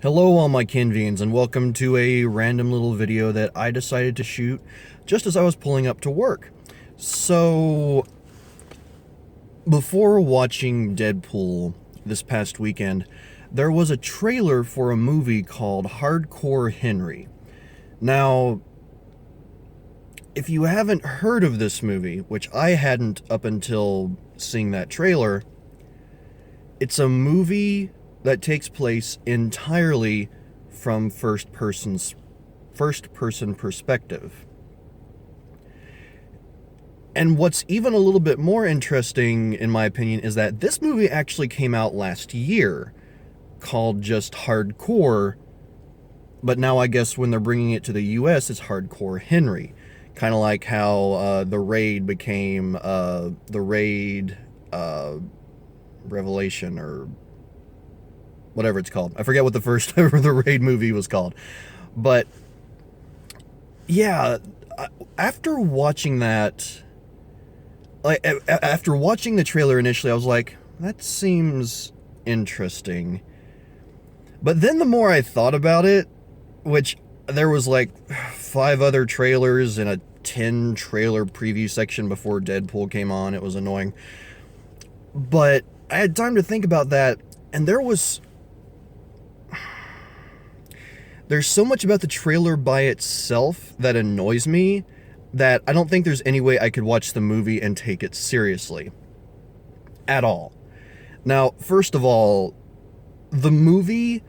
Hello all my Kenvians, and welcome to a random little video that I decided to shoot just as I was pulling up to work. So, before watching Deadpool this past weekend, there was a trailer for a movie called Hardcore Henry. Now, if you haven't heard of this movie, which I hadn't up until seeing that trailer, it's a movie that takes place entirely from first-person perspective. And what's even a little bit more interesting, in my opinion, is that this movie actually came out last year, called just Hardcore, but now I guess when they're bringing it to the US, it's Hardcore Henry. Kind of like how The Raid became The Raid Revelation, or whatever it's called. I forget what the first The Raid movie was called. But, yeah, after watching that, after watching the trailer initially, I was like, that seems interesting. But then the more I thought about it, which there was like 5 other trailers and a 10 trailer preview section before Deadpool came on. It was annoying. But I had time to think about that, and there's so much about the trailer by itself that annoys me that I don't think there's any way I could watch the movie and take it seriously. At all. Now, first of all, the movie,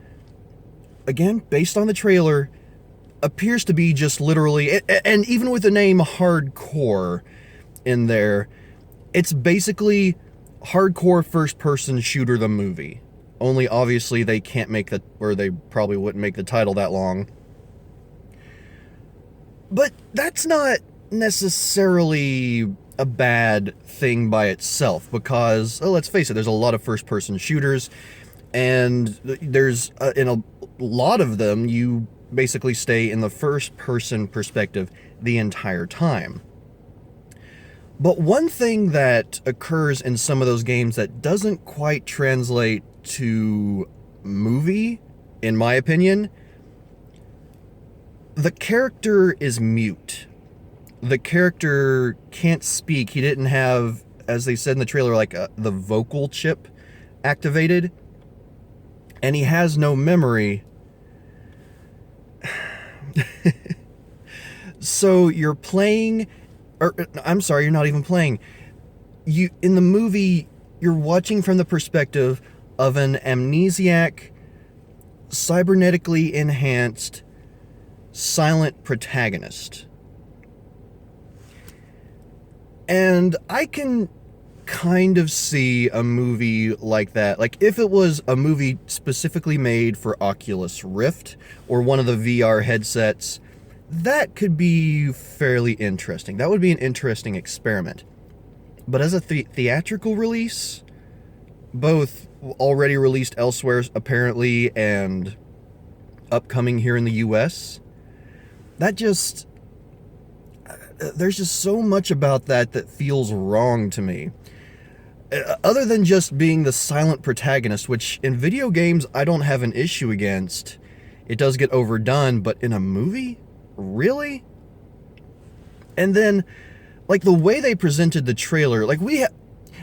again, based on the trailer, appears to be just literally, and even with the name Hardcore in there, it's basically Hardcore first-person shooter the movie. Only obviously they can't make the, or they probably wouldn't make the title that long. But that's not necessarily a bad thing by itself, because, let's face it, there's a lot of first-person shooters, and there's, in a lot of them, you basically stay in the first-person perspective the entire time. But one thing that occurs in some of those games that doesn't quite translate to movie, in my opinion, the character is mute. The character can't speak. He didn't have, as they said in the trailer, like the vocal chip activated, and he has no memory. So you're playing, or I'm sorry, you're not even playing. In the movie, you're watching from the perspective of an amnesiac, cybernetically enhanced, silent protagonist. And I can kind of see a movie like that, like if it was a movie specifically made for Oculus Rift or one of the VR headsets, that could be fairly interesting. That would be an interesting experiment. But as a theatrical release, both already released elsewhere apparently and upcoming here in the US, there's just so much about that feels wrong to me. Other than just being the silent protagonist, which in video games I don't have an issue against. It does get overdone, but in a movie? Really? And then, like, the way they presented the trailer, like,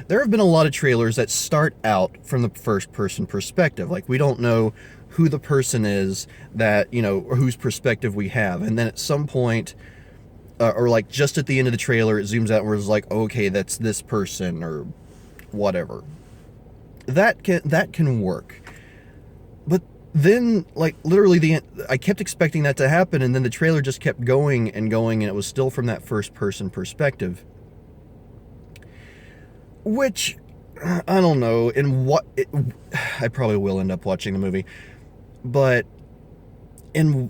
there have been a lot of trailers that start out from the first-person perspective. Like, we don't know who the person is that, or whose perspective we have. And then at some point, or like just at the end of the trailer, it zooms out and it's like, okay, that's this person, or whatever. That can work. But then, like, literally I kept expecting that to happen, and then the trailer just kept going and going, and it was still from that first-person perspective. Which, I don't know, I probably will end up watching the movie, but in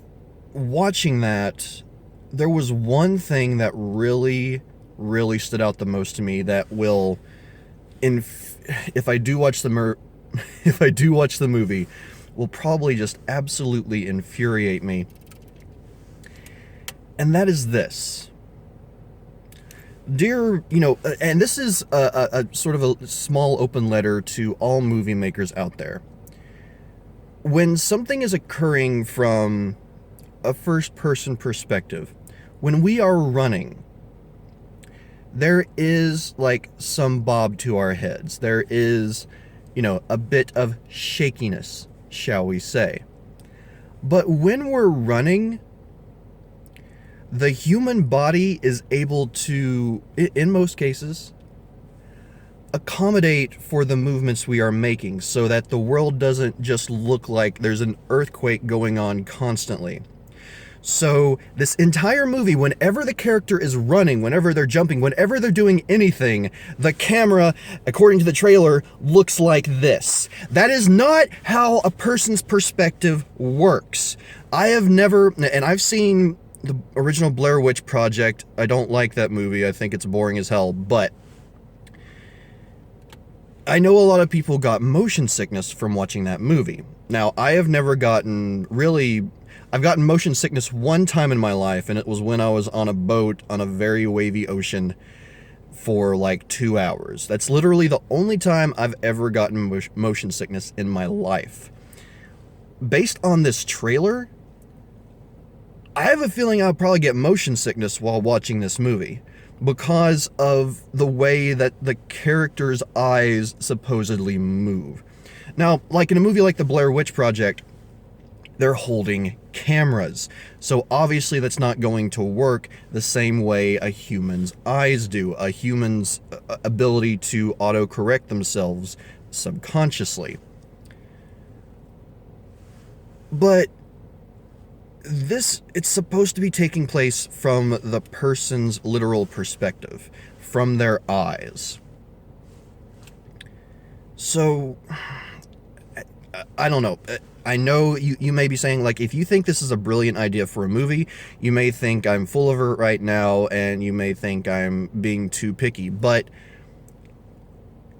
watching that, there was one thing that really, really stood out the most to me that will, if I do watch the movie, will probably just absolutely infuriate me. And that is this. Dear, and this is a sort of a small open letter to all movie makers out there. when something is occurring from a first-person perspective, when we are running, there is like some bob to our heads. There is, a bit of shakiness, shall we say. But when we're running, the human body is able to, in most cases, accommodate for the movements we are making so that the world doesn't just look like there's an earthquake going on constantly. So this entire movie, whenever the character is running, whenever they're jumping, whenever they're doing anything, the camera, according to the trailer, looks like this. That is not how a person's perspective works. I have never, and I've seen the original Blair Witch Project. I don't like that movie. I think it's boring as hell, but I know a lot of people got motion sickness from watching that movie. Now, I have never gotten I've gotten motion sickness one time in my life, and it was when I was on a boat on a very wavy ocean for like 2 hours. That's literally the only time I've ever gotten motion sickness in my life. Based on this trailer, I have a feeling I'll probably get motion sickness while watching this movie because of the way that the character's eyes supposedly move. Now, like in a movie like The Blair Witch Project, they're holding cameras. So obviously that's not going to work the same way a human's eyes do, a human's ability to autocorrect themselves subconsciously. But it's supposed to be taking place from the person's literal perspective, from their eyes. So, I don't know. I know you may be saying, like, if you think this is a brilliant idea for a movie, you may think I'm full of it right now, and you may think I'm being too picky. But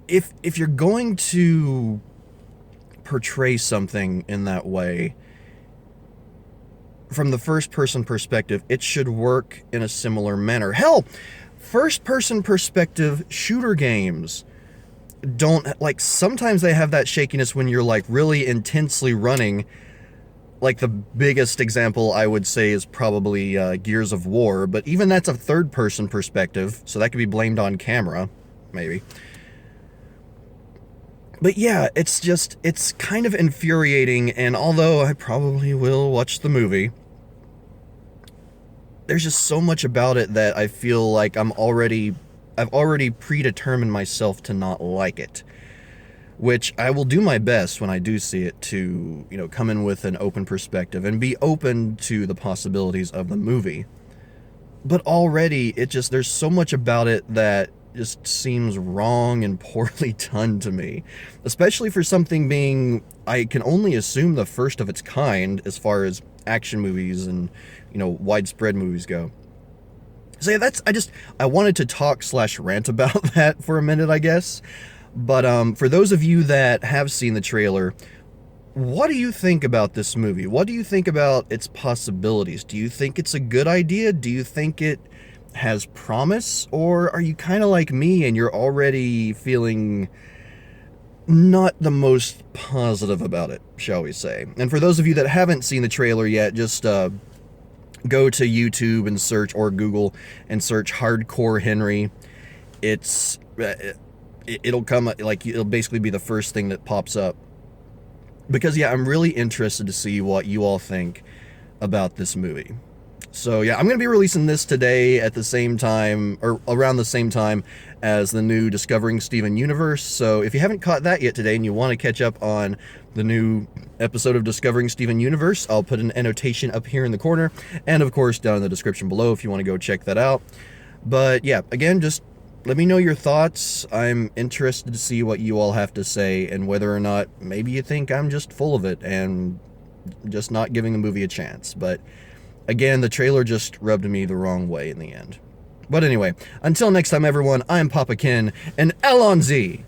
if you're going to portray something in that way, from the first-person perspective, it should work in a similar manner. Hell, first-person perspective shooter games don't, like, sometimes they have that shakiness when you're, like, really intensely running. Like, the biggest example I would say is probably Gears of War, but even that's a third-person perspective, so that could be blamed on camera, maybe. But yeah, it's kind of infuriating, and although I probably will watch the movie, there's just so much about it that I feel like I've already predetermined myself to not like it. Which I will do my best when I do see it to, come in with an open perspective and be open to the possibilities of the movie. But already, there's so much about it that just seems wrong and poorly done to me. Especially for something being, I can only assume, the first of its kind as far as action movies and, widespread movies go. So yeah, I wanted to talk/rant about that for a minute, I guess. But for those of you that have seen the trailer, what do you think about this movie? What do you think about its possibilities? Do you think it's a good idea? Do you think it has promise? Or are you kind of like me and you're already feeling not the most positive about it, shall we say? And for those of you that haven't seen the trailer yet, just go to YouTube and search, or Google and search Hardcore Henry. It'll come, like, it'll basically be the first thing that pops up. Because yeah, I'm really interested to see what you all think about this movie. So yeah, I'm going to be releasing this today at the same time, or around the same time as the new Discovering Steven universe. So if you haven't caught that yet today and you want to catch up on the new episode of Discovering Steven universe, I'll put an annotation up here in the corner, and of course down in the description below if you want to go check that out. But yeah, again, just let me know your thoughts. I'm interested to see what you all have to say, and whether or not maybe you think I'm just full of it and just not giving the movie a chance. But again, the trailer just rubbed me the wrong way in the end. But anyway, until next time, everyone, I'm Papa Kenn, and Allons-y!